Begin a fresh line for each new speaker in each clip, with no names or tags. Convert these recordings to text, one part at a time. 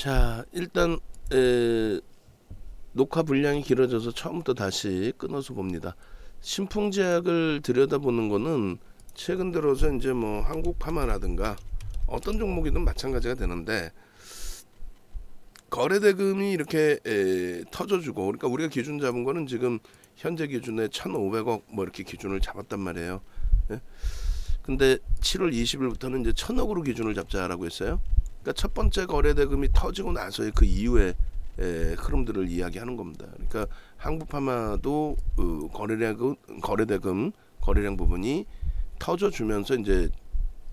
자, 일단 녹화 분량이 길어져서 처음부터 다시 끊어서 봅니다. 신풍제약을 들여다보는 거는 최근 들어서 이제 뭐 한국파마라든가 어떤 종목이든 마찬가지가 되는데, 거래대금이 이렇게 터져주고, 그러니까 우리가 기준 잡은 거는 지금 현재 기준에 1,500억 뭐 이렇게 기준을 잡았단 말이에요. 예? 근데 7월 20일부터는 이제 1,000억으로 기준을 잡자라고 했어요. 그러니까 첫 번째 거래대금이 터지고 나서의 그 이후에 흐름들을 이야기하는 겁니다. 그러니까 한국파마도 거래량 부분이 터져주면서 이제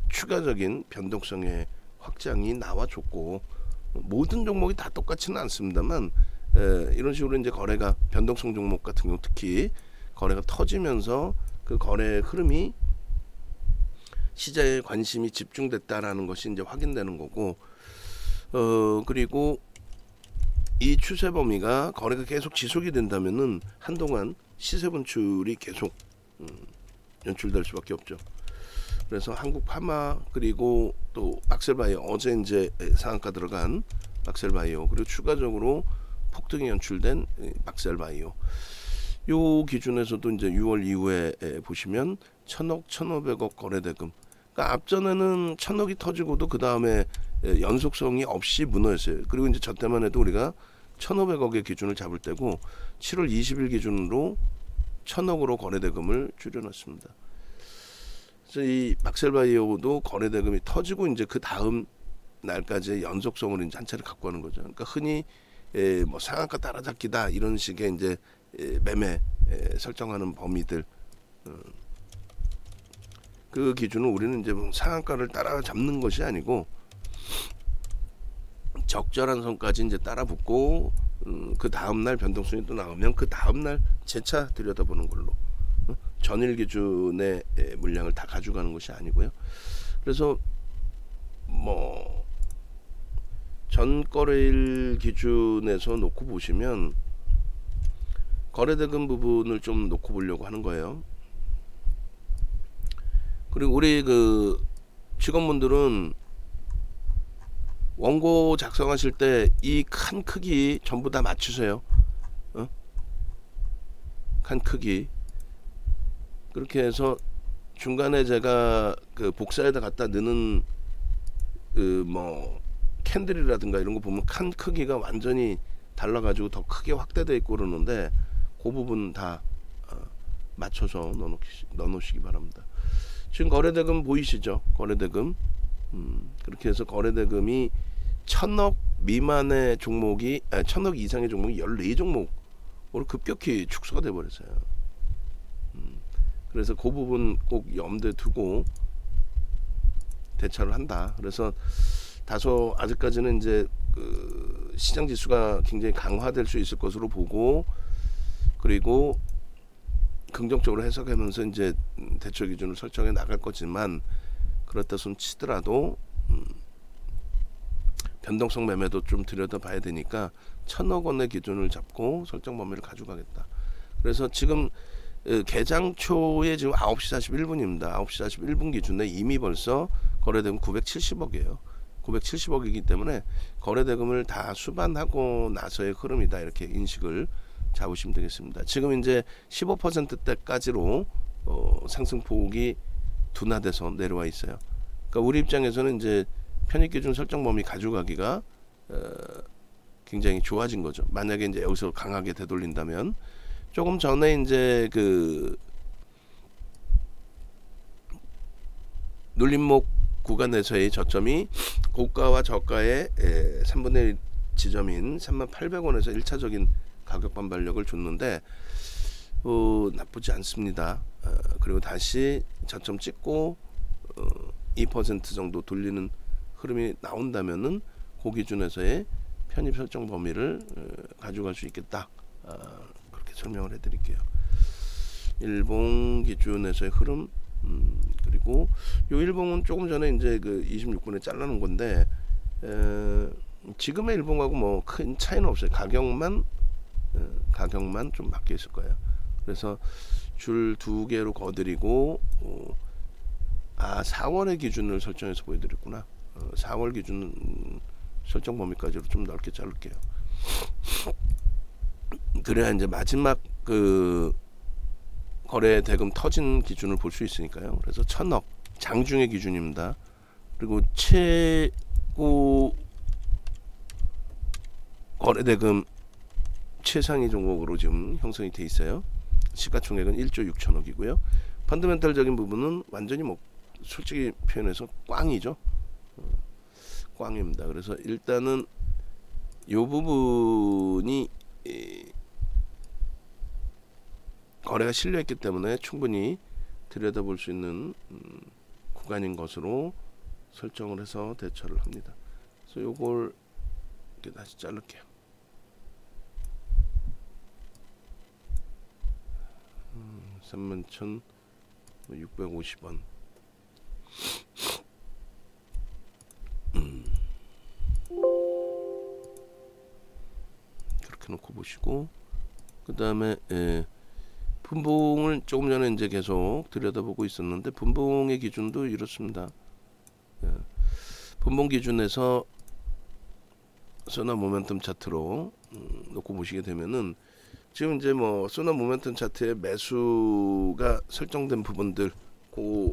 추가적인 변동성의 확장이 나와줬고, 모든 종목이 다 똑같지는 않습니다만 이런 식으로 이제 거래가 변동성 종목 같은 경우 특히 거래가 터지면서 그 거래 흐름이 시장에 관심이 집중됐다라는 것이 이제 확인되는 거고, 그리고 이 추세 범위가 거래가 계속 지속이 된다면은 한동안 시세 분출이 계속 연출될 수밖에 없죠. 그래서 한국 파마, 그리고 또 박셀바이오, 어제 이제 상한가 들어간 박셀바이오, 그리고 추가적으로 폭등이 연출된 박셀바이오, 요 기준에서도 이제 6월 이후에 보시면 1,000억, 1,500억 거래대금. 그러니까 앞전에는 1,000억이 터지고도 그 다음에 연속성이 없이 무너졌어요. 그리고 이제 저 때만 해도 우리가 1,500억의 기준을 잡을 때고 7월 20일 기준으로 1,000억으로 거래대금을 줄여놨습니다. 그래서 이 박셀바이오도 거래대금이 터지고 이제 그 다음 날까지의 연속성을 이제 한 차례 갖고 가는 거죠. 그러니까 흔히 뭐 상한가 따라잡기다 이런 식의 이제 매매 설정하는 범위들, 그 기준은 우리는 이제 뭐 상한가를 따라잡는 것이 아니고 적절한 선까지 이제 따라붙고 그 다음날 변동성이 또 나오면 그 다음날 재차 들여다보는 걸로, 전일 기준의 물량을 다 가져가는 것이 아니고요. 그래서 뭐 전거래일 기준에서 놓고 보시면 거래대금 부분을 좀 놓고 보려고 하는 거예요. 그리고 우리 그 직원분들은 원고 작성하실 때 이 칸 크기 전부 다 맞추세요. 칸 크기. 그렇게 해서 중간에 제가 그 복사에다 갖다 넣는 그 뭐 캔들이라든가 이런 거 보면 칸 크기가 완전히 달라가지고 더 크게 확대되어 있고 그러는데, 그 부분 다 맞춰서 넣어놓으시기 바랍니다. 지금 거래대금 보이시죠? 거래대금. 그렇게 해서 거래대금이 1,000억 미만의 종목이, 1,000억 이상의 종목이 14종목으로 급격히 축소가 돼버렸어요. 그래서 그 부분 꼭 염두에 두고 대처를 한다. 그래서 다소 아직까지는 이제 그 시장 지수가 굉장히 강화될 수 있을 것으로 보고, 그리고 긍정적으로 해석하면서 이제 대처 기준을 설정해 나갈 거지만, 그렇다 손 치더라도 변동성 매매도 좀 들여다봐야 되니까 1,000억 원의 기준을 잡고 설정 범위를 가져가겠다. 그래서 지금 개장 초에 지금 9시 41분입니다. 9시 41분 기준에 이미 벌써 거래대금 970억이에요. 970억이기 때문에 거래대금을 다 수반하고 나서의 흐름이다, 이렇게 인식을 잡으시면 되겠습니다. 지금 이제 15%대까지로 상승폭이 둔화돼서 내려와 있어요. 그러니까 우리 입장에서는 이제 편입기준 설정 범위 가져가기가 굉장히 좋아진 거죠. 만약에 이제 여기서 강하게 되돌린다면, 조금 전에 이제 그 눌림목 구간에서의 저점이 고가와 저가의 3분의 1 지점인 38,000원에서 1차적인 가격 반발력을 줬는데 나쁘지 않습니다. 그리고 다시 저점 찍고 2% 정도 돌리는 흐름이 나온다면은 그 기준에서의 편입 설정 범위를 가져갈 수 있겠다. 그렇게 설명을 해드릴게요. 일봉 기준에서의 흐름, 그리고 요 일봉은 조금 전에 이제 그 26분에 잘라놓은 건데, 지금의 일봉하고 뭐 큰 차이는 없어요. 가격만 좀 바뀌어 있을 거예요. 그래서 줄 2개로 거드리고, 4월의 기준을 설정해서 보여드렸구나. 4월 기준 설정 범위까지로 좀 넓게 자를게요. 그래야 이제 마지막 그 거래 대금 터진 기준을 볼 수 있으니까요. 그래서 1000억 장중의 기준입니다. 그리고 최고 거래 대금 최상위 종목으로 지금 형성이 돼 있어요. 시가총액은 1조 6천억이고요. 펀더멘탈적인 부분은 완전히 뭐 솔직히 표현해서 꽝이죠. 꽝입니다. 그래서 일단은 이 부분이 거래가 실려있기 때문에 충분히 들여다볼 수 있는 구간인 것으로 설정을 해서 대처를 합니다. 그래서 요걸 이렇게 다시 자를게요. 31,650원. 그렇게 놓고 보시고, 그 다음에 분봉을 조금 전에 이제 계속 들여다보고 있었는데, 분봉의 기준도 이렇습니다. 분봉 기준에서 소나 모멘텀 차트로 놓고 보시게 되면은, 지금 이제 뭐 소나 모멘텀 차트의 매수가 설정된 부분들 그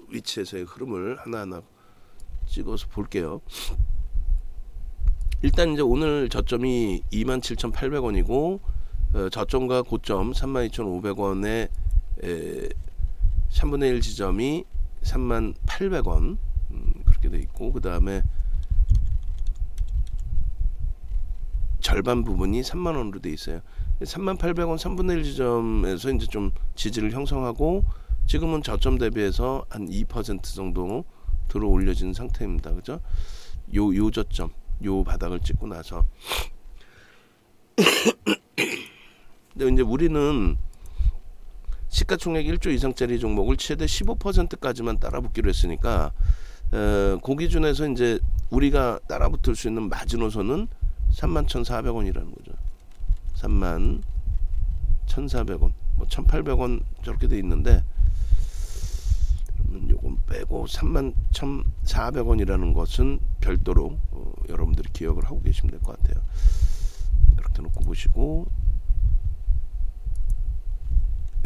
위치에서의 흐름을 하나하나 찍어서 볼게요. 일단 이제 오늘 저점이 27,800원이고 저점과 고점 32,500원에 3분의 1 지점이 38,000원 그렇게 돼 있고, 그 다음에 절반 부분이 30,000원으로 돼 있어요. 38,000원 3분의 1 지점에서 이제 좀 지지를 형성하고, 지금은 저점 대비해서 한 2% 정도 들어 올려진 상태입니다. 그죠? 요 저점, 요 바닥을 찍고 나서. 근데 이제 우리는 시가총액 1조 이상짜리 종목을 최대 15%까지만 따라붙기로 했으니까, 그 기준에서 이제 우리가 따라붙을 수 있는 마지노선은 31,400원이라는 거죠. 31,400원, 뭐 1,800원 저렇게 돼 있는데, 그러면 요건 빼고 31,400원이라는 것은 별도로 여러분들이 기억을 하고 계시면 될 것 같아요. 그렇게 놓고 보시고,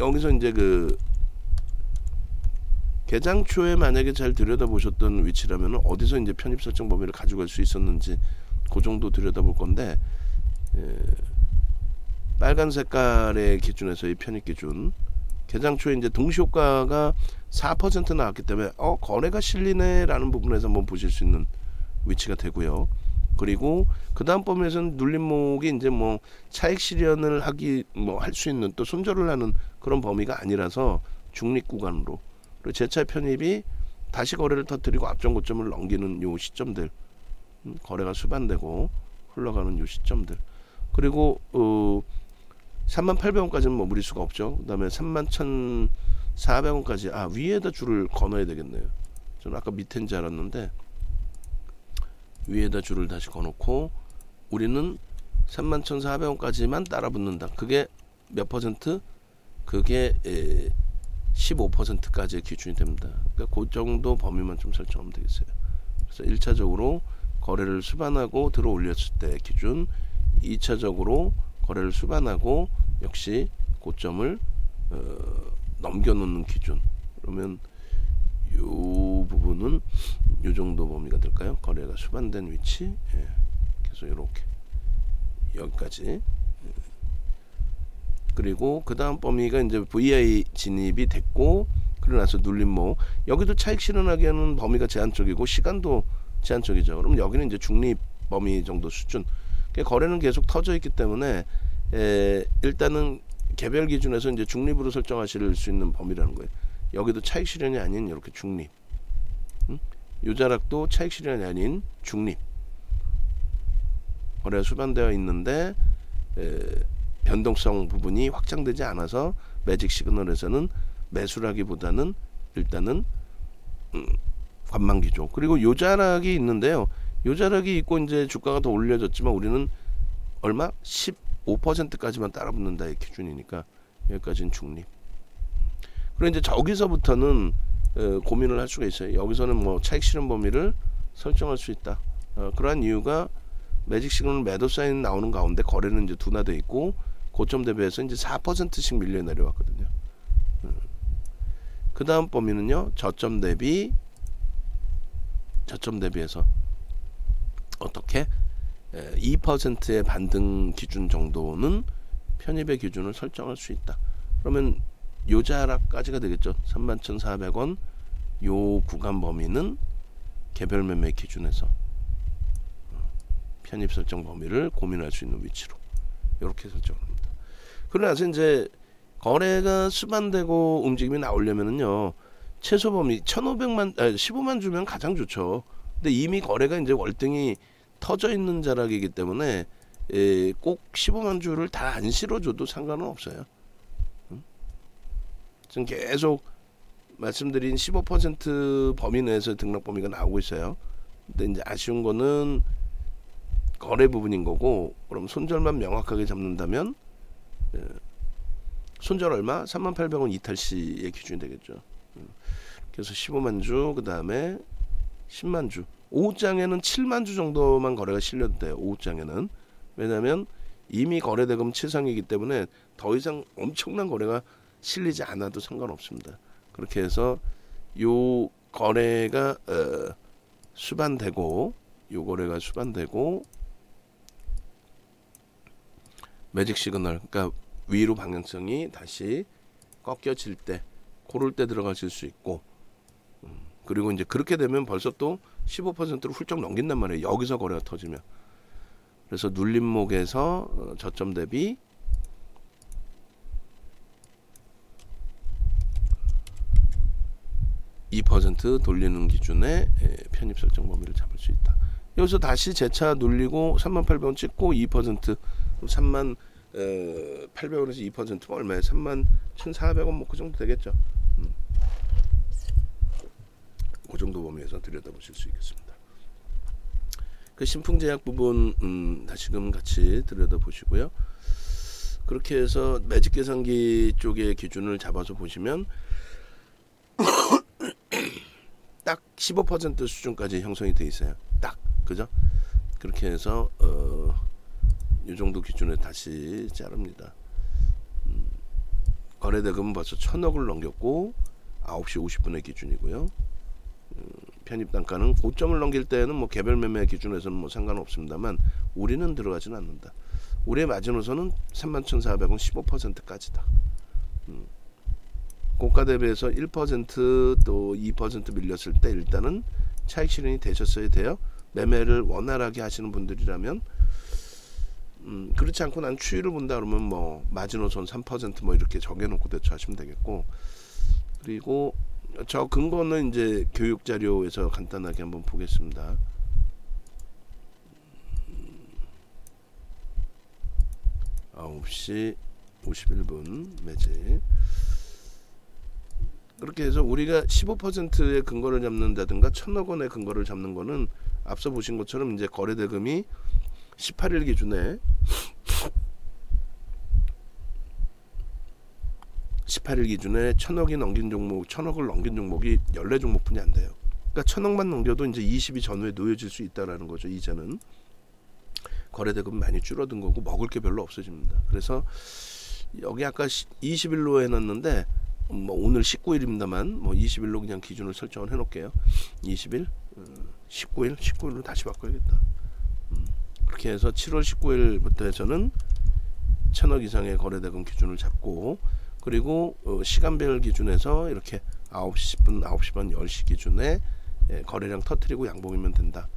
여기서 이제 그 개장 초에 만약에 잘 들여다보셨던 위치라면 어디서 이제 편입 설정 범위를 가지고 갈 수 있었는지 그 정도 들여다볼 건데, 빨간 색깔의 기준에서의 편입 기준, 개장 초에 이제 동시효과가 4% 나왔기 때문에 거래가 실리네라는 부분에서 한번 보실 수 있는 위치가 되고요. 그리고 그 다음 범위에서는 눌림목이 이제 뭐 차익 실현을 하기 뭐 할 수 있는 또 손절을 하는 그런 범위가 아니라서 중립 구간으로, 그리고 재차 편입이 다시 거래를 터뜨리고 앞전 고점을 넘기는 요 시점들, 거래가 수반되고 흘러가는 요 시점들, 그리고 38,000원까지는 뭐 무리 수가 없죠. 그 다음에 31,400원까지 위에다 줄을 거놔야 되겠네요. 저는 아까 밑에인 줄 알았는데 위에다 줄을 다시 거놓고, 우리는 31,400원까지만 따라붙는다. 그게 몇 퍼센트? 그게 15%까지의 기준이 됩니다. 그러니까 그 정도 범위만 좀 설정하면 되겠어요. 그래서 1차적으로 거래를 수반하고 들어 올렸을 때 기준, 2차적으로 거래를 수반하고 역시 고점을 넘겨놓는 기준. 그러면 요 부분은 요 정도 범위가 될까요? 거래가 수반된 위치. 그래서 이렇게 여기까지. 그리고 그 다음 범위가 이제 VI 진입이 됐고, 그러고 나서 눌림목, 여기도 차익 실현하게 하는 범위가 제한적이고 시간도 제한적이죠. 그럼 여기는 이제 중립 범위 정도 수준. 그러니까 거래는 계속 터져 있기 때문에 일단은 개별 기준에서 이제 중립으로 설정하실 수 있는 범위라는 거예요. 여기도 차익 실현이 아닌 이렇게 중립. 요 자락도 차익 실현이 아닌 중립. 거래가 수반되어 있는데 변동성 부분이 확장되지 않아서 매직 시그널에서는 매수라기보다는 일단은 관망기죠. 그리고 요 자락이 있는데요. 요 자락이 있고 이제 주가가 더 올려졌지만 우리는 얼마? 15%까지만 따라붙는다의 기준이니까 여기까지는 중립. 그리고 이제 저기서부터는 고민을 할 수가 있어요. 여기서는 뭐 차익 실현 범위를 설정할 수 있다. 그러한 이유가 매직 시그널 매도 사인 나오는 가운데 거래는 이제 둔화돼 있고 고점 대비해서 이제 4%씩 밀려 내려왔거든요. 그 다음 범위는요, 저점 대비해서 어떻게 2%의 반등 기준 정도는 편입의 기준을 설정할 수 있다. 그러면 요 자락까지가 되겠죠. 31,400원 요 구간 범위는 개별 매매 기준에서 편입 설정 범위를 고민할 수 있는 위치로 이렇게 설정합니다. 그러나서 이제 거래가 수반되고 움직임이 나오려면은요, 최소 범위 15만 주면 가장 좋죠. 근데 이미 거래가 이제 월등히 터져 있는 자락이기 때문에 꼭 15만 주를 다 안 실어줘도 상관은 없어요. 지금 계속 말씀드린 15% 범위 내에서 등락 범위가 나오고 있어요. 근데 이제 아쉬운 거는 거래 부분인 거고, 그럼 손절만 명확하게 잡는다면 손절 얼마? 38,000원 이탈 시의 기준이 되겠죠. 그래서 15만 주, 그 다음에 10만 주. 오후장에는 7만 주 정도만 거래가 실려도 돼요. 오후장에는. 왜냐하면 이미 거래대금 치상이기 때문에 더 이상 엄청난 거래가 실리지 않아도 상관없습니다. 그렇게 해서 요 거래가 수반되고, 요 거래가 수반되고 매직 시그널, 그러니까 위로 방향성이 다시 꺾여질 때, 고를 때 들어가실 수 있고, 그리고 이제 그렇게 되면 벌써 또 15%를 훌쩍 넘긴단 말이에요. 여기서 거래가 터지면. 그래서 눌림목에서 저점 대비 (2% 돌리는 기준에 편입 설정 범위를 잡을 수 있다. 여기서 다시 재차 눌리고 38,000원 찍고 2% 38,000원에서 2%면 얼마예요? 31,400원 뭐 그 정도 되겠죠. 그 정도 범위에서 들여다보실 수 있겠습니다. 그 신풍제약 부분 다시금 같이 들여다보시고요. 그렇게 해서 매직 계산기 쪽의 기준을 잡아서 보시면 딱 15% 수준까지 형성이 돼 있어요. 딱, 그죠? 그렇게 해서 이 정도 기준에 다시 자릅니다. 거래대금은 벌써 1,000억을 넘겼고 9시 50분의 기준이고요. 편입 단가는 고점을 넘길 때는 뭐 개별 매매 기준에서는 뭐 상관없습니다만 우리는 들어가지는 않는다. 우리의 마지노선은 31,400원 15%까지다. 고가 대비해서 1%또 2% 밀렸을 때 일단은 차익 실현이 되셨어야 돼요. 매매를 원활하게 하시는 분들이라면 그렇지 않고 난 추이를 본다 그러면 뭐 마지노선 3% 뭐 이렇게 정해놓고 대처하시면 되겠고, 그리고 저 근거는 이제 교육 자료에서 간단하게 한번 보겠습니다. 9시 51분 매직. 그렇게 해서 우리가 15%의 근거를 잡는다든가 1,000억 원의 근거를 잡는 거는 앞서 보신 것처럼 이제 거래대금이 18일 기준에 1,000억이 넘긴 종목, 1,000억을 넘긴 종목이 14종목뿐이 안 돼요. 그러니까 1,000억만 넘겨도 이제 20이 전후에 놓여질 수 있다라는 거죠. 이제는 거래대금 많이 줄어든 거고 먹을 게 별로 없어집니다. 그래서 여기 아까 20일로 해놨는데 뭐 오늘 19일입니다만 뭐 20일로 그냥 기준을 설정을 해놓을게요. 20일, 19일로 다시 바꿔야겠다. 그렇게 해서 7월 19일부터 해서는 1,000억 이상의 거래대금 기준을 잡고, 그리고 시간별 기준에서 이렇게 9시 10분, 9시 반, 10시 기준에 거래량 터트리고 양봉이면 된다.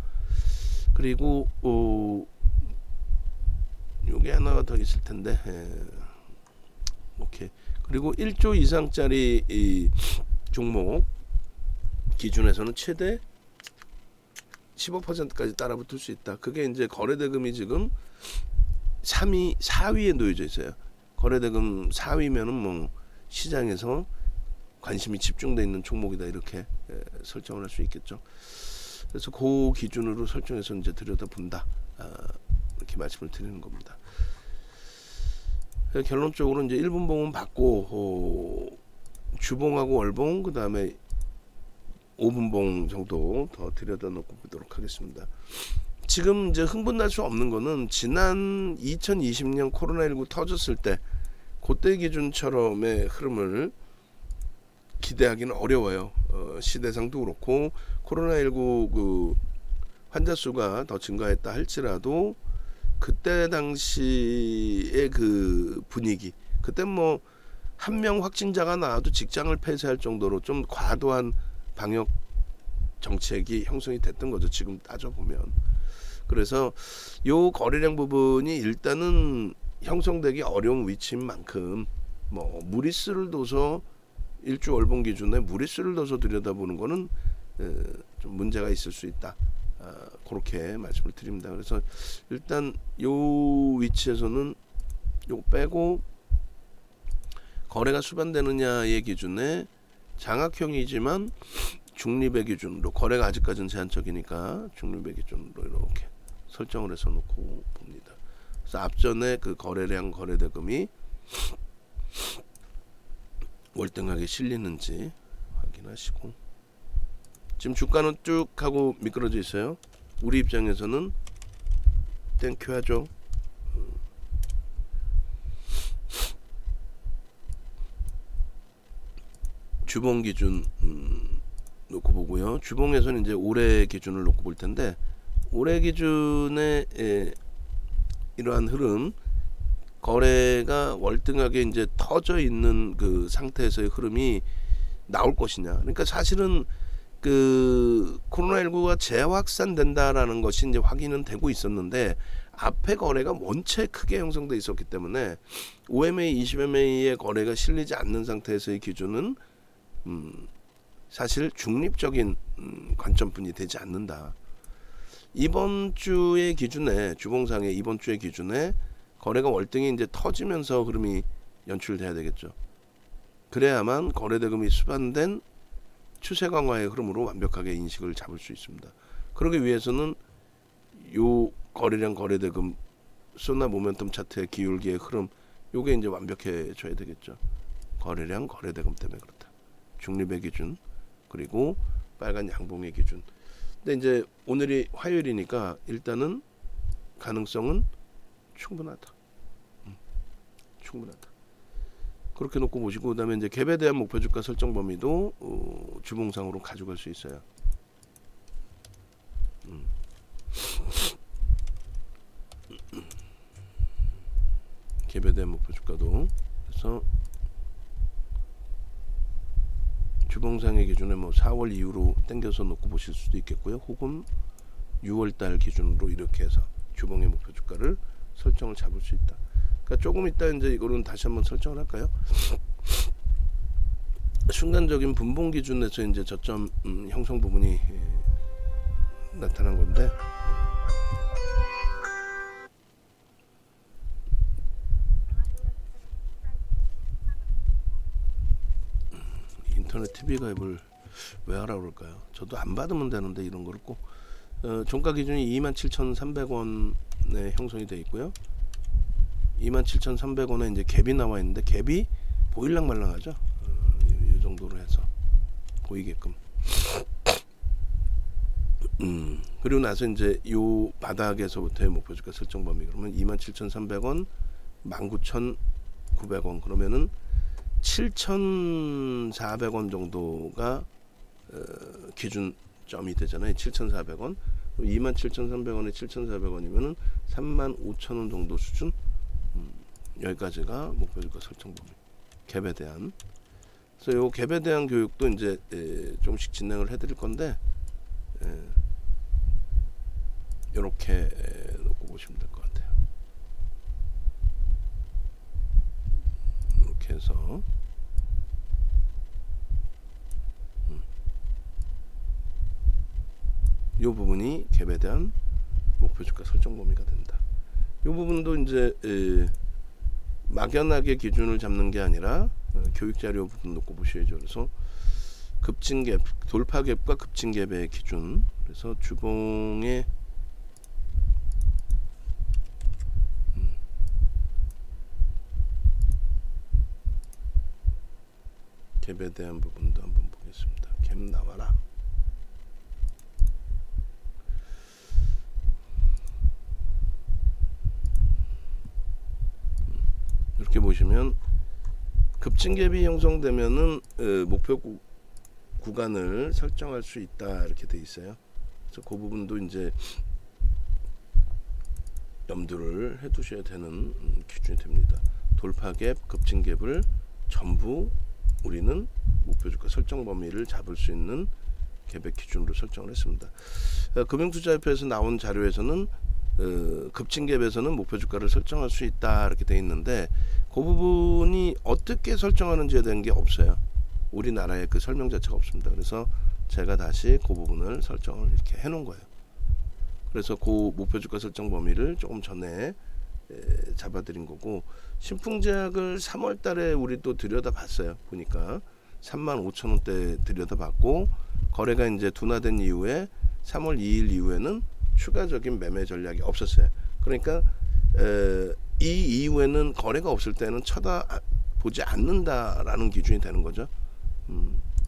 그리고 요게 하나 더 있을 텐데, 오케이. 그리고 1조 이상짜리 이 종목 기준에서는 최대 15%까지 따라붙을 수 있다. 그게 이제 거래대금이 지금 4위에 놓여져 있어요. 거래대금 4위면은 뭐 시장에서 관심이 집중되어 있는 종목이다, 이렇게 설정을 할 수 있겠죠. 그래서 그 기준으로 설정해서 이제 들여다본다, 이렇게 말씀을 드리는 겁니다. 결론적으로 이제 1분봉은 받고 주봉하고 월봉, 그 다음에 5분봉 정도 더 들여다 놓고 보도록 하겠습니다. 지금 이제 흥분할 수 없는 거는 지난 2020년 코로나19 터졌을 때 그때 기준처럼의 흐름을 기대하기는 어려워요. 시대상도 그렇고 코로나19 그 환자 수가 더 증가했다 할지라도 그때 당시의 그 분위기, 그때 뭐 한 명 확진자가 나와도 직장을 폐쇄할 정도로 좀 과도한 방역 정책이 형성이 됐던 거죠. 지금 따져보면. 그래서 요 거래량 부분이 일단은 형성되기 어려운 위치인 만큼 뭐 무리수를 둬서 일주 월봉 기준에 무리수를 둬서 들여다보는 거는 좀 문제가 있을 수 있다. 그렇게 말씀을 드립니다. 그래서 일단 요 위치에서는 요 빼고 거래가 수반되느냐의 기준에 장악형이지만 중립의 기준으로, 거래가 아직까지는 제한적이니까 중립의 기준으로 이렇게 설정을 해서 놓고 봅니다. 그래서 앞전에 그 거래량 거래대금이 월등하게 실리는지 확인하시고, 지금 주가는 쭉 하고 미끄러져 있어요. 우리 입장에서는 땡큐 하죠. 주봉 기준 놓고 보고요. 주봉에서는 이제 올해 기준을 놓고 볼 텐데, 올해 기준에 이러한 흐름, 거래가 월등하게 이제 터져 있는 그 상태에서의 흐름이 나올 것이냐. 그러니까 사실은 그 코로나19가 재확산된다라는 것이 이제 확인은 되고 있었는데, 앞에 거래가 원체 크게 형성돼 있었기 때문에 OMA, 20MA의 거래가 실리지 않는 상태에서의 기준은 사실 중립적인 관점뿐이 되지 않는다. 이번 주의 기준에, 주봉상의 이번 주의 기준에 거래가 월등히 이제 터지면서 흐름이 연출돼야 되겠죠. 그래야만 거래대금이 수반된 추세 강화의 흐름으로 완벽하게 인식을 잡을 수 있습니다. 그러기 위해서는 요 거래량 거래대금 소나 모멘텀 차트의 기울기의 흐름, 요게 이제 완벽해져야 되겠죠. 거래량 거래대금 때문에 그렇다. 중립의 기준, 그리고 빨간 양봉의 기준. 근데 이제 오늘이 화요일이니까 일단은 가능성은 충분하다. 충분하다. 그렇게 놓고 보시고, 그다음에 이제 갭에 대한 목표 주가 설정 범위도 주봉상으로 가져갈 수 있어요. 갭에 대한 목표 주가도, 그래서 주봉상의 기준에 뭐 4월 이후로 당겨서 놓고 보실 수도 있겠고요. 혹은 6월달 기준으로 이렇게 해서 주봉의 목표 주가를 설정을 잡을 수 있다. 그러니까 조금 이따 이제 이거는 다시 한번 설정을 할까요? 순간적인 분봉 기준에서 이제 저점 형성 부분이 나타난 건데, 인터넷 TV 가입을 왜 하라 그럴까요? 저도 안 받으면 되는데 이런 거를 꼭. 종가 기준이 27,300원에 형성이 되어 있고요. 27,300원에 이제 갭이 나와 있는데, 갭이 보일랑 말랑하죠. 이 정도로 해서 보이게끔. 그리고 나서 이제 요 바닥에서부터의 목표 주가 설정 범위, 그러면 27,300원, 19,900원, 그러면은 7,400원 정도가 기준점이 되잖아요. 7,400원. 27,300원에 7,400원이면은 35,000원 정도 수준. 여기까지가 목표 주가 설정 범위. 갭에 대한. 그래서 요 갭에 대한 교육도 이제 조금씩 진행을 해드릴 건데, 이렇게 놓고 보시면 될 것 같아요. 이렇게 해서 이 부분이 갭에 대한 목표 주가 설정 범위가 된다. 이 부분도 이제 막연하게 기준을 잡는 게 아니라 교육 자료 부분 놓고 보셔야죠. 그래서 급진갭, 돌파갭과 급진갭의 기준. 그래서 주봉의 갭에 대한 부분도 한번 보겠습니다. 갭 나와라. 이렇게 보시면 급증갭이 형성되면은 목표 구간을 설정할 수 있다 이렇게 돼 있어요. 그래서 그 부분도 이제 염두를 해두셔야 되는 기준이 됩니다. 돌파갭, 급증갭을 전부 우리는 목표주가 설정 범위를 잡을 수 있는 갭의 기준으로 설정을 했습니다. 금융투자협회에서 나온 자료에서는 급증갭에서는 목표주가를 설정할 수 있다 이렇게 돼 있는데 그 부분이 어떻게 설정하는지에 대한 게 없어요. 우리나라에 그 설명 자체가 없습니다. 그래서 제가 다시 그 부분을 설정을 이렇게 해 놓은 거예요. 그래서 그 목표주가 설정 범위를 조금 전에 잡아드린 거고, 신풍제약을 3월 달에 우리 또 들여다봤어요. 보니까 35,000원대 들여다봤고, 거래가 이제 둔화된 이후에 3월 2일 이후에는 추가적인 매매 전략이 없었어요. 그러니까 이 이후에는 거래가 없을 때는 쳐다보지 않는다라는 기준이 되는 거죠.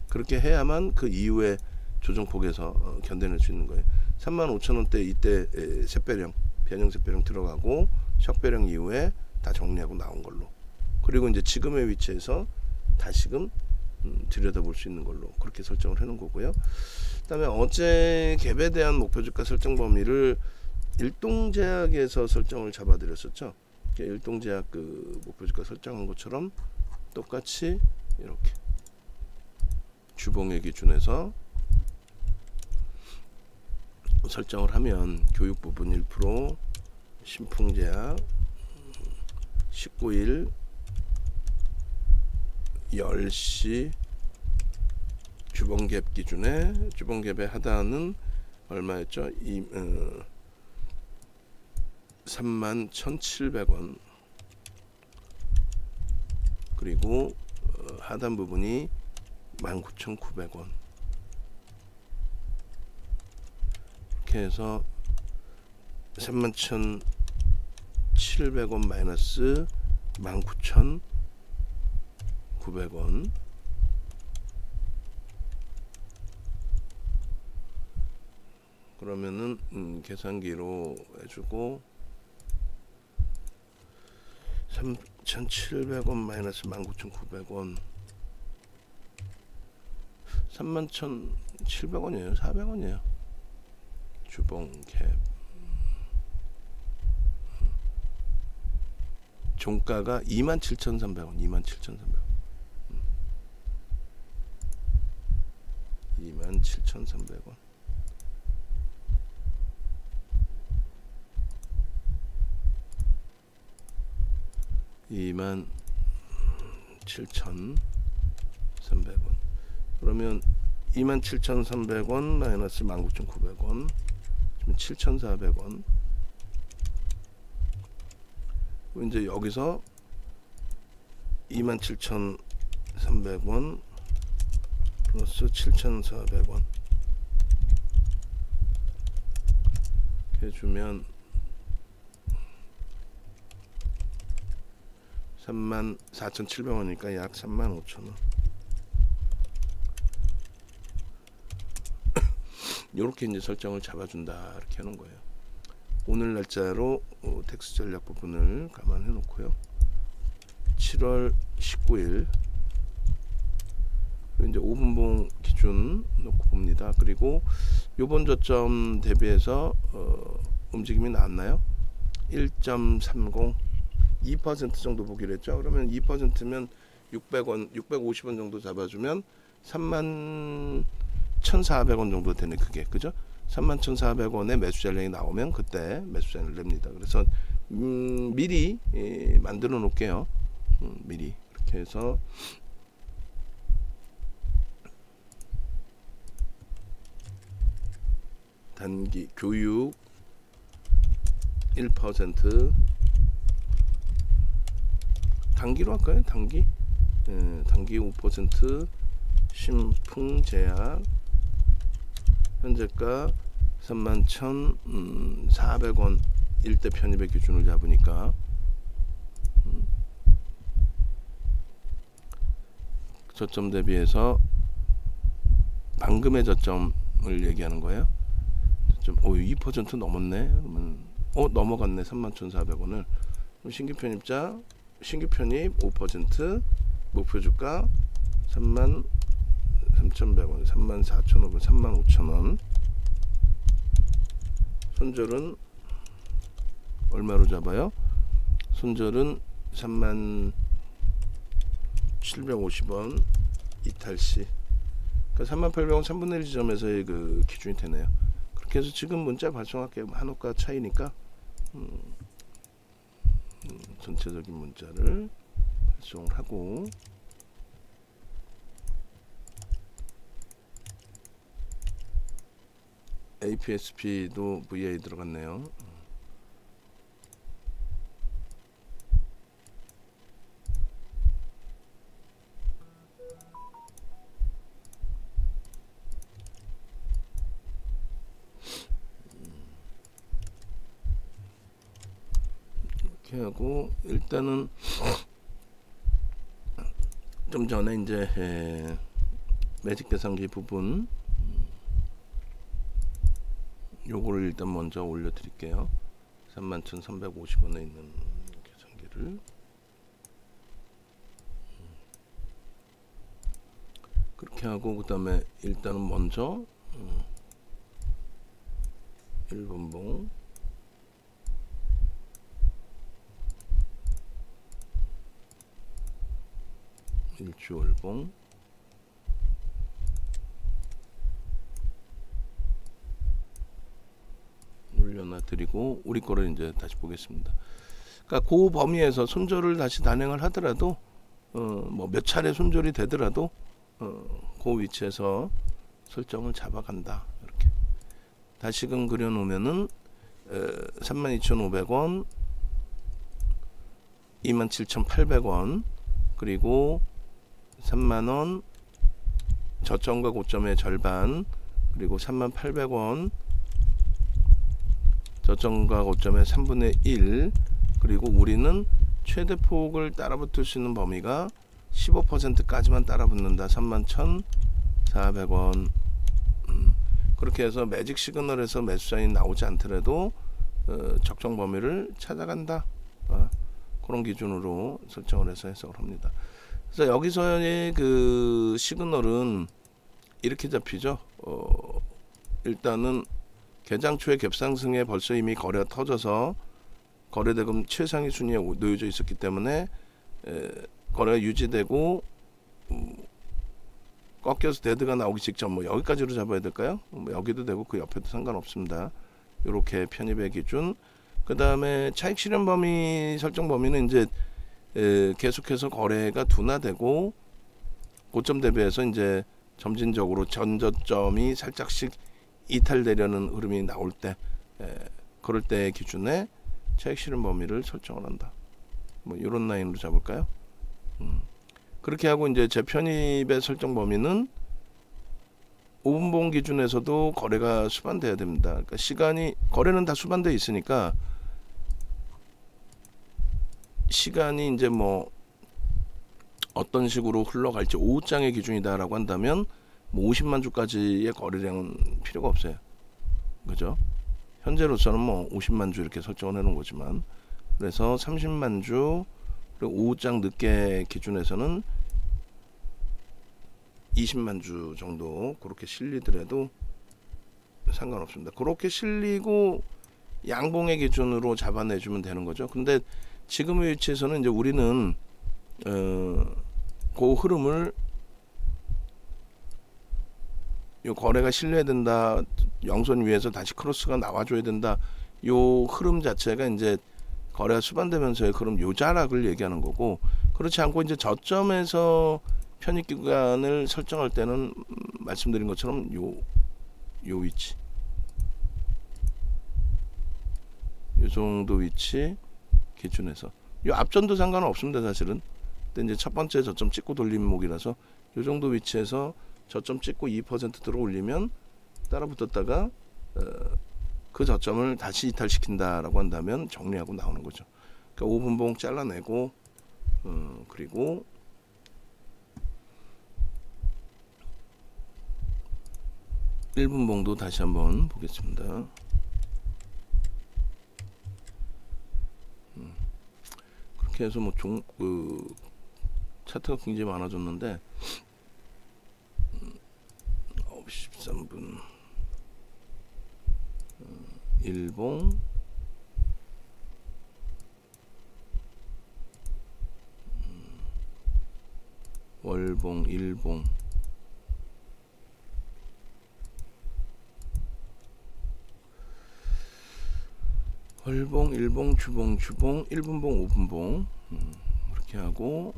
그렇게 해야만 그 이후에 조정폭에서 견뎌낼 수 있는 거예요. 35,000원대 이때 샛별형, 변형 샛별형 들어가고 석별형 이후에 다 정리하고 나온 걸로, 그리고 이제 지금의 위치에서 다시금 들여다볼 수 있는 걸로 그렇게 설정을 해놓은 거고요. 그 다음에 어제 갭에 대한 목표주가 설정 범위를 일동제약에서 설정을 잡아드렸었죠. 일동제약 그 목표주가 설정한 것처럼 똑같이 이렇게 주봉의 기준에서 설정을 하면 교육 부분 1%, 신풍제약 19일 10시 주봉갭 기준에 주봉갭의 하단은 얼마였죠? 31,700원, 그리고 하단 부분이 19,900원. 이렇게 해서 31,700원 마이너스 19,900원, 그러면은 계산기로 해주고 3,700원 마이너스 19,900원 31,700원이에요 400원이에요 주봉캡. 종가가 27,300원 27,300원 27,300원. (27,300원) 그러면 27,300원 마이너스 19,900원 7,400원. 이제 여기서 27,300원 플러스 7,400원 해주면 34,700원이니까 약 35,000원. 이렇게 이제 설정을 잡아준다 이렇게 하는 거예요. 오늘 날짜로 텍스 전략 부분을 감안해 놓고요. 7월 19일 이제 5분봉 기준 놓고 봅니다. 그리고 요번 저점 대비해서 움직임이 나왔나요? 1.30 2% 정도 보기로 했죠. 그러면 2%면 600원 650원 정도 잡아주면 31,400원 정도 되네. 그게 그죠? 31,400원에 매수 전략이 나오면 그때 매수 전략을 냅니다. 그래서 미리 만들어 놓을게요. 미리 이렇게 해서 단기 교육 1%, 단기로 할까요? 단기 단기 5%, 신풍제약 현재가 31,400원 일대 편입의 기준을 잡으니까 저점 대비해서 방금의 저점을 얘기하는 거예요. 저점 2% 넘었네. 그러면 넘어갔네. 31,400원을. 신규 편입자 신규 편입 5%, 목표 주가 33,100원, 34,500원, 35,000원. 손절은 얼마로 잡아요? 손절은 3750원 이탈시. 그러니까 3800원 3분의 1 지점에서의 그 기준이 되네요. 그렇게 해서 지금 문자 발송할게요. 한호가 차이니까 전체적인 문자를 발송을 하고, APSP도 VA 들어갔네요. 이렇게 하고, 일단은 좀 전에 이제 매직 대상기 부분 요거를 일단 먼저 올려 드릴게요. 31,350원에 있는 계산기를 그렇게 하고, 그 다음에 일단은 먼저 1분봉 일주월봉 올려놔 드리고, 우리 거를 이제 다시 보겠습니다. 그러니까 그 범위에서 손절을 다시 단행을 하더라도 뭐 몇 차례 손절이 되더라도 그 위치에서 설정을 잡아간다. 이렇게 다시금 그려놓으면은 32,500원, 27,800원, 그리고 3만원 저점과 고점의 절반, 그리고 3800원 저점과 고점의 3분의 1, 그리고 우리는 최대 폭을 따라붙을 수 있는 범위가 15%까지만 따라붙는다. 31,400원. 그렇게 해서 매직 시그널에서 매수 사인이 나오지 않더라도 적정 범위를 찾아간다. 그런 기준으로 설정을 해서 해석을 합니다. 그래서 여기서의 그 시그널은 이렇게 잡히죠. 일단은 개장 초에 갭상승에 벌써 이미 거래가 터져서 거래대금 최상위 순위에 놓여져 있었기 때문에 거래가 유지되고 꺾여서 데드가 나오기 직전, 뭐 여기까지로 잡아야 될까요? 뭐 여기도 되고 그 옆에도 상관없습니다. 이렇게 편입의 기준. 그 다음에 차익 실현 범위 설정 범위는 이제 계속해서 거래가 둔화되고 고점 대비해서 이제 점진적으로 전저점이 살짝씩 이탈되려는 흐름이 나올 때, 그럴 때 기준에 차익 실현 범위를 설정을 한다. 뭐 이런 라인으로 잡을까요? 그렇게 하고 이제 재편입의 설정 범위는 5분봉 기준에서도 거래가 수반돼야 됩니다. 그러니까 시간이, 거래는 다 수반되어 있으니까 시간이 이제 뭐 어떤 식으로 흘러갈지 오후장의 기준이다라고 한다면 뭐 50만 주까지의 거래량은 필요가 없어요. 그죠? 현재로서는 뭐 50만 주 이렇게 설정을 해놓은 거지만, 그래서 30만 주, 그리고 오후장 늦게 기준에서는 20만 주 정도 그렇게 실리더라도 상관없습니다. 그렇게 실리고 양봉의 기준으로 잡아내주면 되는 거죠. 근데 지금의 위치에서는 이제 우리는 그 흐름을, 요 거래가 실려야 된다, 영선 위에서 다시 크로스가 나와줘야 된다, 요 흐름 자체가 이제 거래가 수반되면서의 흐름, 요 자락을 얘기하는 거고, 그렇지 않고 이제 저점에서 편입 기간을 설정할 때는 말씀드린 것처럼 요 위치, 요 정도 위치 기준에서, 요 앞전도 상관은 없습니다 사실은. 근데 이제 첫 번째 저점 찍고 돌림목이라서 요 정도 위치에서 저점 찍고 2% 들어 올리면 따라 붙었다가 그 저점을 다시 이탈시킨다라고 한다면 정리하고 나오는 거죠. 그러니까 5분봉 잘라내고 그리고 일분봉도 다시 한번 보겠습니다. 이렇게 해서 뭐 차트가 굉장히 많아졌는데 9시 13분 일봉 월봉 일봉 월봉 일봉 주봉 1분봉 5분봉 이렇게 하고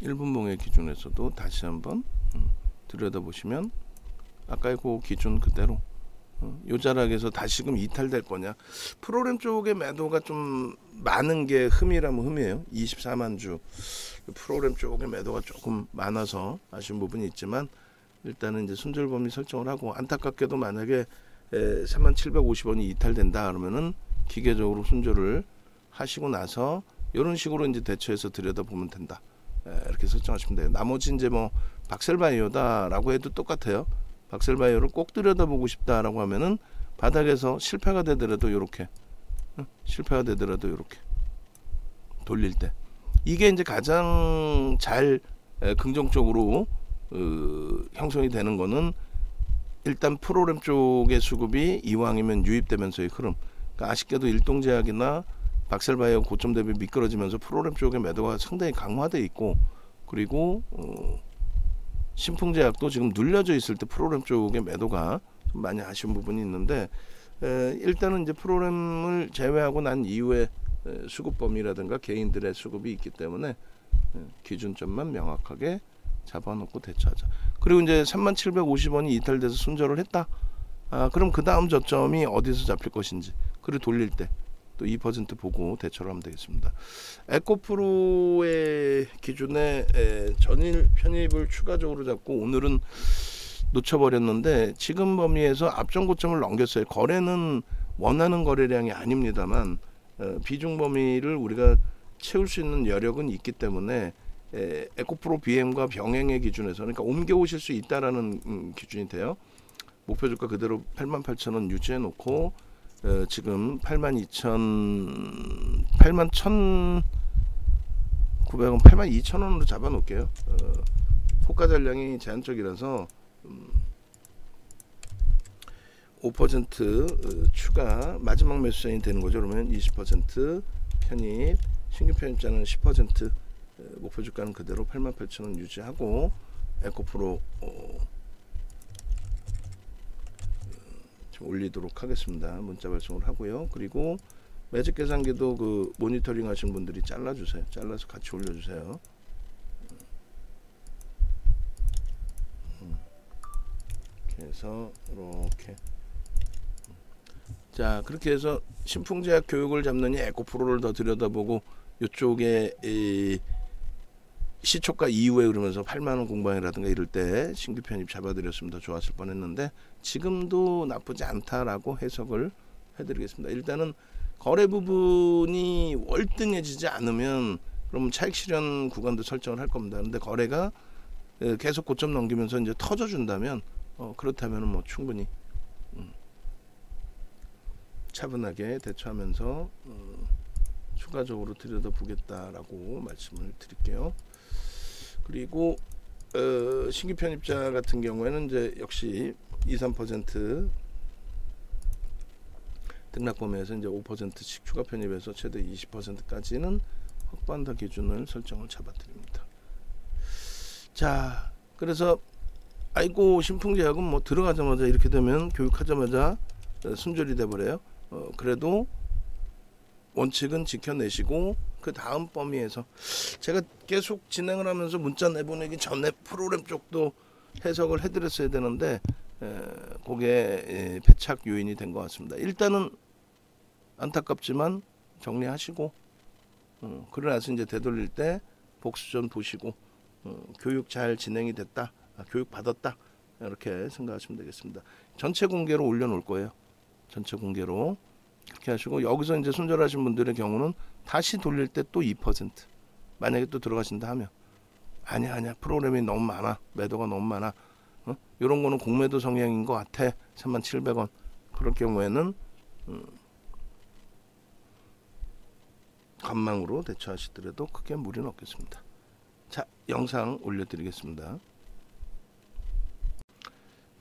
일분봉의 기준에서도 다시 한번 들여다보시면 아까의 그 기준 그대로 요 자락에서 다시금 이탈될 거냐. 프로그램 쪽의 매도가 좀 많은 게 흠이라면 흠이에요. 24만 주 프로그램 쪽의 매도가 조금 많아서 아쉬운 부분이 있지만 일단은 이제 손절 범위 설정을 하고, 안타깝게도 만약에 3750원이 이탈된다 그러면은 기계적으로 손절을 하시고 나서 이런 식으로 이제 대처해서 들여다보면 된다. 이렇게 설정하시면 돼요. 나머지 이제 뭐 박셀바이오다라고 해도 똑같아요. 박셀바이오를 꼭 들여다보고 싶다라고 하면은 바닥에서 실패가 되더라도 이렇게 돌릴 때 이게 이제 가장 잘 긍정적으로 형성이 되는 거는 일단 프로그램 쪽의 수급이 이왕이면 유입되면서의 흐름. 그러니까 아쉽게도 일동제약이나 박셀바이오 고점 대비 미끄러지면서 프로그램 쪽의 매도가 상당히 강화되어 있고, 그리고 신풍제약도 지금 눌려져 있을 때 프로그램 쪽의 매도가 좀 많이 아쉬운 부분이 있는데, 일단은 이제 프로그램을 제외하고 난 이후에 수급 범위라든가 개인들의 수급이 있기 때문에 기준점만 명확하게 잡아놓고 대처하자. 그리고 이제 3750원이 이탈돼서 손절을 했다. 그럼 그 다음 저점이 어디서 잡힐 것인지, 그리고 돌릴 때 또 2% 보고 대처를 하면 되겠습니다. 에코프로의 기준에 전일 편입을 추가적으로 잡고 오늘은 놓쳐버렸는데 지금 범위에서 앞전 고점을 넘겼어요. 거래는 원하는 거래량이 아닙니다만 비중 범위를 우리가 채울 수 있는 여력은 있기 때문에 에코프로 BM과 병행의 기준에서, 그러니까 옮겨오실 수 있다라는 기준이 돼요. 목표 주가 그대로 88,000원 유지해 놓고 지금 81,900원, 82,000원으로 잡아 놓을게요. 호가 잔량이 제한적이라서 5% 추가 마지막 매수자이 되는 거죠. 그러면 20% 편입, 신규 편입자는 10%, 목표 주가는 그대로 88,000원 유지하고 에코프로 좀 올리도록 하겠습니다. 문자 발송을 하고요. 그리고 매직 계산기도 그 모니터링 하신 분들이 잘라주세요. 잘라서 같이 올려주세요. 이렇게 해서 이렇게. 자, 그렇게 해서 신풍제약 교육을 잡느니 에코프로를 더 들여다보고 이쪽에 시초가 이후에 그러면서 8만원 공방이라든가 이럴 때 신규 편입 잡아드렸으면 더 좋았을 뻔했는데 지금도 나쁘지 않다라고 해석을 해드리겠습니다. 일단은 거래 부분이 월등해지지 않으면 그럼 차익 실현 구간도 설정을 할 겁니다. 근데 거래가 계속 고점 넘기면서 이제 터져준다면 그렇다면 뭐 충분히 차분하게 대처하면서 추가적으로 들여다보겠다라고 말씀을 드릴게요. 그리고 신규 편입자 같은 경우에는 이제 역시 2-3% 등락 범위에서 이제 5%씩 추가 편입해서 최대 20%까지는 확보한다 기준을 설정을 잡아드립니다. 자, 그래서 아이고 신풍제약은 뭐 들어가자마자 이렇게 되면 교육하자마자 손절이 돼버려요. 그래도 원칙은 지켜내시고 그 다음 범위에서 제가 계속 진행을 하면서 문자 내보내기 전에 프로그램 쪽도 해석을 해드렸어야 되는데 그게 패착 요인이 된 것 같습니다. 일단은 안타깝지만 정리하시고 그러고 나서 이제 되돌릴 때 복수전 보시고 교육 잘 진행이 됐다, 교육 받았다, 이렇게 생각하시면 되겠습니다. 전체 공개로 올려놓을 거예요. 전체 공개로 그렇게 하시고, 여기서 이제 손절하신 분들의 경우는 다시 돌릴 때 또 2% 만약에 또 들어가신다 하면 아니야 프로그램이 너무 많아, 매도가 너무 많아, 이런 거는 공매도 성향인 것 같아. 37,000원. 그럴 경우에는 관망으로 대처하시더라도 크게 무리는 없겠습니다. 자, 영상 올려드리겠습니다.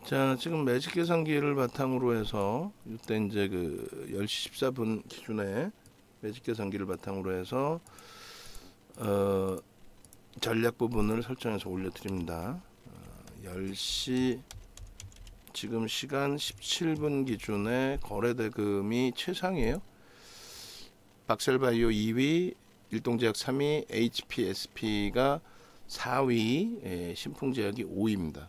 자, 지금 매직 계산기를 바탕으로 해서 이때 이제 그 10시 14분 기준에 매직 계산기를 바탕으로 해서 전략 부분을 설정해서 올려드립니다. 10시 지금 시간 17분 기준에 거래대금이 최상이에요. 박셀바이오 2위, 일동제약 3위, HPSP가 4위, 신풍제약이 5위입니다.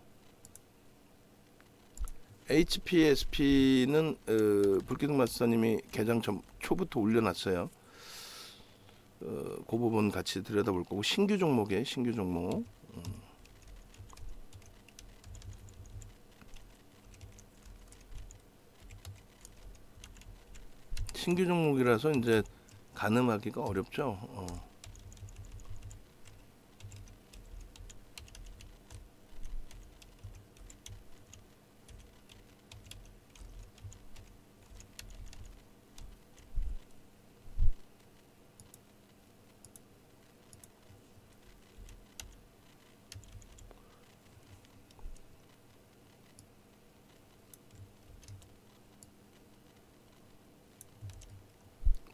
HPSP는 불기둥 마스터님이 개장 초부터 올려놨어요. 그 부분 같이 들여다볼 거고, 신규 종목에 신규 종목. 신규 종목이라서 이제 가늠하기가 어렵죠.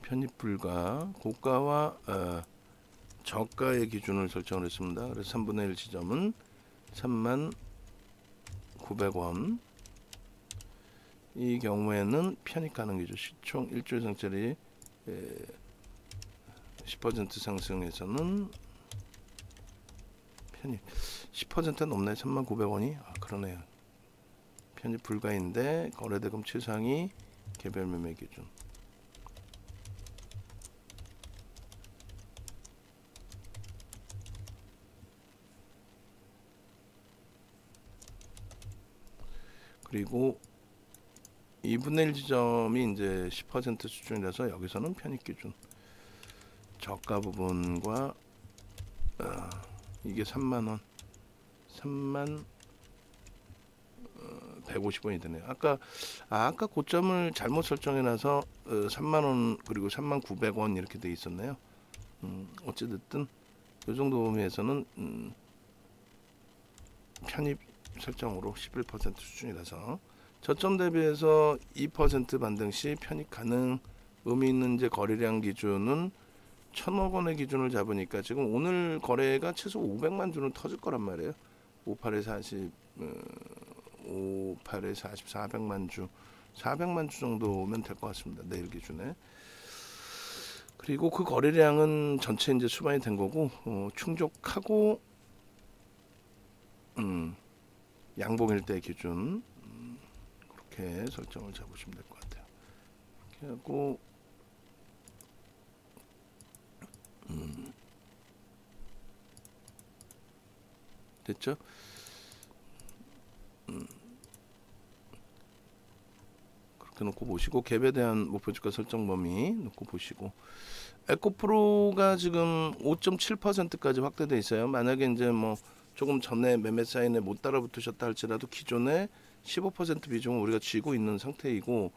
편입 불가, 고가와 저가의 기준을 설정을 했습니다. 그래서 3분의 1 지점은 39,000원. 이 경우에는 편입 가능이죠. 시총 1조 이상짜리 10% 상승에서는 편입 10% 넘나요? 39,000원이? 아, 그러네요. 편입 불가인데 거래대금 최상위 개별 매매 기준. 그리고 2분의 1 지점이 이제 10% 수준이라서 여기서는 편입 기준. 저가 부분과 이게 30,000원, 31,50원이 되네요. 아까 고점을 잘못 설정해놔서 30,000원 그리고 39,000원 이렇게 돼 있었네요. 어찌됐든 이 정도 범위에서는 편입 설정으로 11% 수준이라서 저점 대비해서 2% 반등 시 편입 가능. 의미 있는 이제 거래량 기준은 1,000억 원의 기준을 잡으니까 지금 오늘 거래가 최소 500만 주는 터질 거란 말이에요. 58에 40, 58에 40, 400만 주, 400만 주 정도면 될 것 같습니다. 내일 기준에. 그리고 그 거래량은 전체 이제 수반이 된 거고 충족하고 양봉일 때 기준 그렇게 설정을 잡으시면 될 것 같아요. 이렇게 하고 됐죠? 그렇게 놓고 보시고 갭에 대한 목표주가 설정 범위 놓고 보시고 에코프로가 지금 5.7%까지 확대돼 있어요. 만약에 이제 뭐 조금 전에 매매 사인에 못 따라붙으셨다 할지라도 기존에 15% 비중을 우리가 쥐고 있는 상태이고,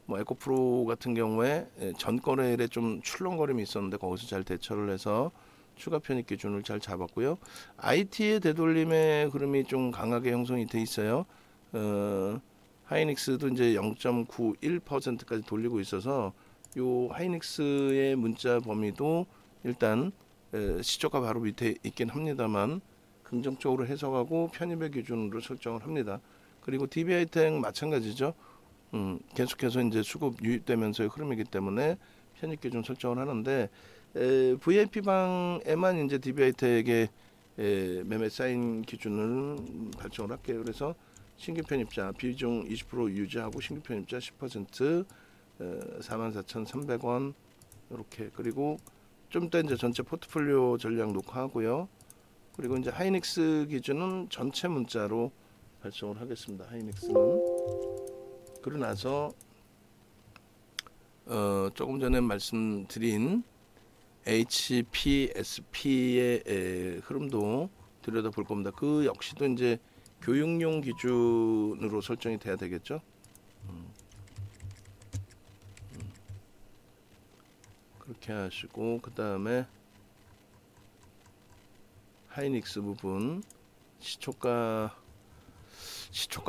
뭐 에코프로 같은 경우에 전 거래일에 좀 출렁거림이 있었는데 거기서 잘 대처를 해서 추가 편입 기준을 잘 잡았고요. IT의 되돌림의 흐름이 좀 강하게 형성이 돼 있어요. 하이닉스도 이제 0.91%까지 돌리고 있어서 요 하이닉스의 문자 범위도 일단 시초가 바로 밑에 있긴 합니다만 긍정적으로 해석하고 편입의 기준으로 설정을 합니다. 그리고 DB하이텍 마찬가지죠. 계속해서 이제 수급 유입되면서의 흐름이기 때문에 편입 기준 설정을 하는데 VIP방에만 이제 DB하이텍의 매매 사인 기준을 발송을 할게요. 그래서 신규 편입자 비중 20% 유지하고 신규 편입자 10% 44,300원 이렇게. 그리고 좀 이따 이제 전체 포트폴리오 전략 녹화하고요. 그리고 이제 하이닉스 기준은 전체 문자로 발송을 하겠습니다. 하이닉스는. 그러고 나서 조금 전에 말씀드린 HPSP의 흐름도 들여다볼 겁니다. 그 역시도 이제 교육용 기준으로 설정이 돼야 되겠죠. 그렇게 하시고 그 다음에 하이닉스 부분 시초가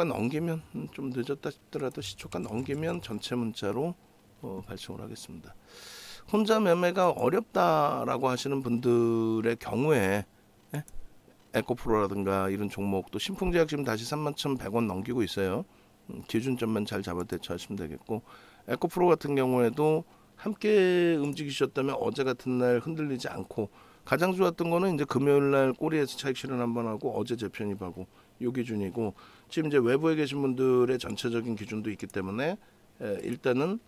넘기면 좀 늦었다 싶더라도 시초가 넘기면 전체 문자로 발송을 하겠습니다. 혼자 매매가 어렵다라고 하시는 분들의 경우에 에코프로라든가 이런 종목도 신풍제약 지금 다시 31,100원 넘기고 있어요. 기준점만 잘 잡아 대처하시면 되겠고, 에코프로 같은 경우에도 함께 움직이셨다면 어제 같은 날 흔들리지 않고, 가장 좋았던 거는 이제 금요일 날 꼬리에서 차익 실현 한번 하고 어제 재편입하고 요 기준이고, 지금 이제 외부에 계신 분들의 전체적인 기준도 있기 때문에 일단은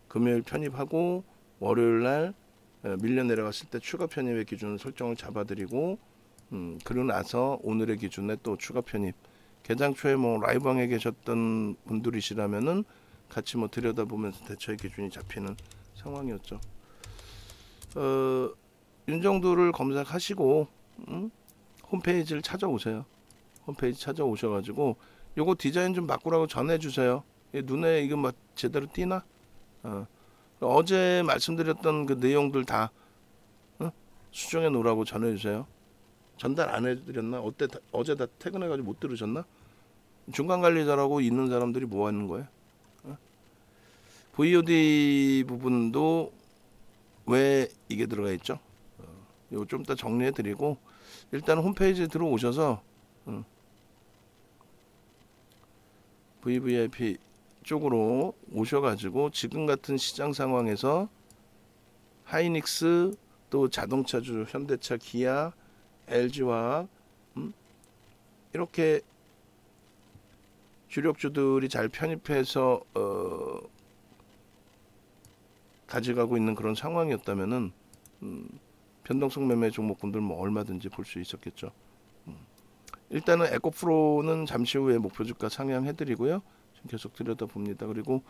금요일 편입하고 월요일 날 밀려 내려갔을 때 추가 편입의 기준 설정을 잡아드리고, 그러고 나서 오늘의 기준에 또 추가 편입. 개장 초에 뭐 라이브방에 계셨던 분들이시라면은 같이 뭐 들여다보면서 대처의 기준이 잡히는 상황이었죠. 윤정도를 검색하시고 홈페이지를 찾아오세요. 홈페이지 찾아오셔가지고 요거 디자인 좀 바꾸라고 전해주세요. 눈에 이거 막 제대로 띄나? 어제 말씀드렸던 그 내용들 다 수정해 놓으라고 전해주세요. 전달 안 해드렸나? 어제 다 퇴근해가지고 못 들으셨나? 중간 관리자라고 있는 사람들이 뭐 하는 거예요? VOD 부분도 왜 이게 들어가 있죠? 이거 좀 이따 정리해드리고 일단 홈페이지에 들어오셔서 VVIP 쪽으로 오셔가지고 지금 같은 시장 상황에서 하이닉스 또 자동차주 현대차, 기아, LG화학 이렇게 주력주들이 잘 편입해서 가져가고 있는 그런 상황이었다면은 변동성 매매 종목군들 뭐 얼마든지 볼 수 있었겠죠. 일단은 에코프로는 잠시 후에 목표 주가 상향해드리고요. 지금 계속 들여다봅니다. 그리고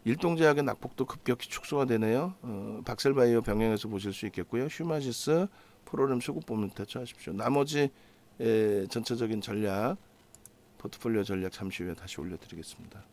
일동제약의 낙폭도 급격히 축소가 되네요. 박셀바이오 병행해서 보실 수 있겠고요. 휴마시스, 프로그램 수급 보면 대처하십시오. 나머지 전체적인 전략, 포트폴리오 전략 잠시 후에 다시 올려드리겠습니다.